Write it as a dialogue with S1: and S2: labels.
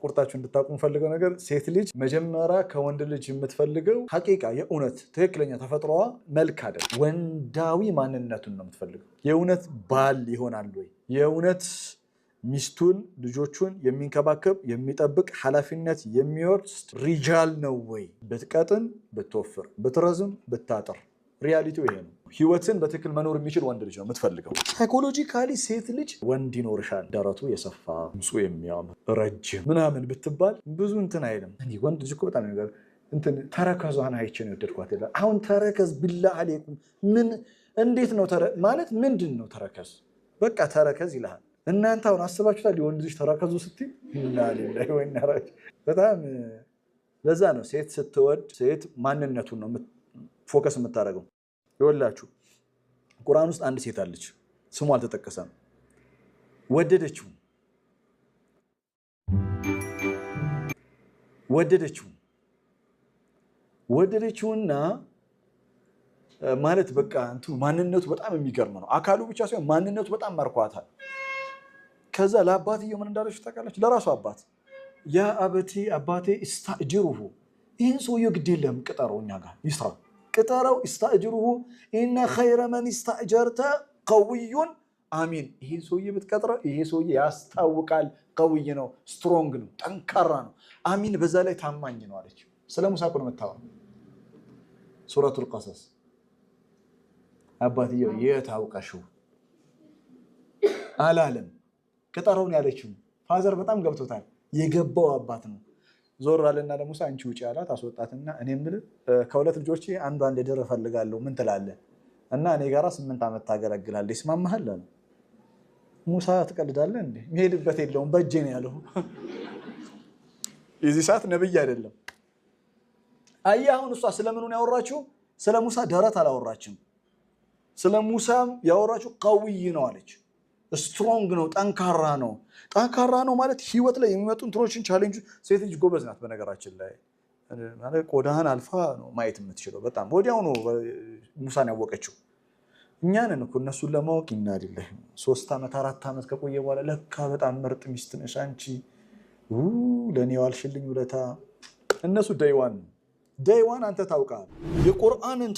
S1: ቁርጣችሁ እንድታቁም ፈልገው ነገር ሴት ልጅ መጀመሪያ ከወንድ ልጅ የምትፈልገው ሐቂቃ የእውነት ትክክለኛ ተፈጥሮዋ መልክ አይደል፣ ወንዳዊ ማንነቱን ነው የምትፈልገው። የእውነት ባል ይሆናል ወይ? የእውነት ሚስቱን ልጆቹን የሚንከባከብ የሚጠብቅ ኃላፊነት የሚወስድ ሪጃል ነው ወይ? ብትቀጥን ብትወፍር ብትረዝም ብታጥር ሪያሊቲው ይሄ ነው። ህይወትን በትክክል መኖር የሚችል ወንድ ልጅ ነው የምትፈልገው። ሳይኮሎጂካሊ ሴት ልጅ ወንድ ይኖርሻል፣ ደረቱ የሰፋ ምጹ የሚያምር ረጅም ምናምን ብትባል ብዙ እንትን አይልም። ወንድ ልጅ እኮ በጣም ነገር እንትን ተረከዟን አይቼ ነው የወደድኳት ይላል። አሁን ተረከዝ ቢላህ አለይኩም ምን እንዴት ነው ማለት ምንድን ነው ተረከዝ? በቃ ተረከዝ ይልሃል። እናንተ አሁን አስባችሁታል? የወንድ ልጅ ተረከዙ ስትይ በጣም ለዛ ነው ሴት ስትወድ ሴት ማንነቱን ነው ፎከስ የምታደርገው። ይወላችሁ ቁርአን ውስጥ አንድ ሴት አለች፣ ስሟ አልተጠቀሰም። ወደደችውና ማለት በቃ እንትኑ ማንነቱ በጣም የሚገርም ነው። አካሉ ብቻ ሳይሆን ማንነቱ በጣም ማርኳታል። ከዛ ለአባትየው ምን እንዳለች ታውቃለች? ለራሱ አባት ያ አባቴ ኢስታእጅሩሁ፣ ይህን ሰውዬው ግድ የለም ቅጠረው፣ እኛ ጋር ይስራ ቅጠረው። ኢስታእጅሩሁ ኢነ ኸይረ መን ኢስታእጀርተ ቀውዩን አሚን። ይሄ ሰውዬ ብትቀጥረው ይሄ ሰውዬ ያስታውቃል፣ ቀውይ ነው፣ ስትሮንግ ነው፣ ጠንካራ ነው፣ አሚን፣ በዛ ላይ ታማኝ ነው አለች። ስለ ሙሳ እኮ ነው የምታወራው ሱረቱል ቀሰስ። አባትየው የታውቀሽው አላለም፣ ቅጠረውን ያለችው ፋዘር በጣም ገብቶታል። የገባው አባት ነው። ዞር አለና ለሙሳ አንቺ ውጪ አላት። አስወጣትና እኔ የምልህ ከሁለት ልጆቼ አንዷን ልድር እፈልጋለሁ፣ ምን ትላለህ? እና እኔ ጋራ 8 ዓመት ታገለግላለህ፣ ይስማማሃል አለ። ሙሳ ትቀልዳለህ እንዴ? የሚሄድበት የለውም በእጄ ነው ያለው። የዚህ ሰዓት ነብይ አይደለም። አየህ አሁን እሷ ስለምኑን ያወራችው? ስለ ሙሳ ደረት አላወራችም። ስለ ሙሳም ያወራችው ቀውይ ነው አለች። ስትሮንግ ነው፣ ጠንካራ ነው። ጠንካራ ነው ማለት ህይወት ላይ የሚመጡ እንትኖችን ቻሌንጅ። ሴት ልጅ ጎበዝ ናት በነገራችን ላይ ማለት ቆዳህን አልፋ ነው ማየት የምትችለው። በጣም ወዲያው ነው ሙሳን ያወቀችው። እኛንን እኮ እነሱን ለማወቅ ይናድልህ 3 ዓመት 4 ዓመት ከቆየ በኋላ ለካ በጣም ምርጥ ሚስት ነሽ አንቺ ለኔ ዋልሽልኝ ውለታ። እነሱ ዳይዋን አንተ ታውቃለህ የቁርአንን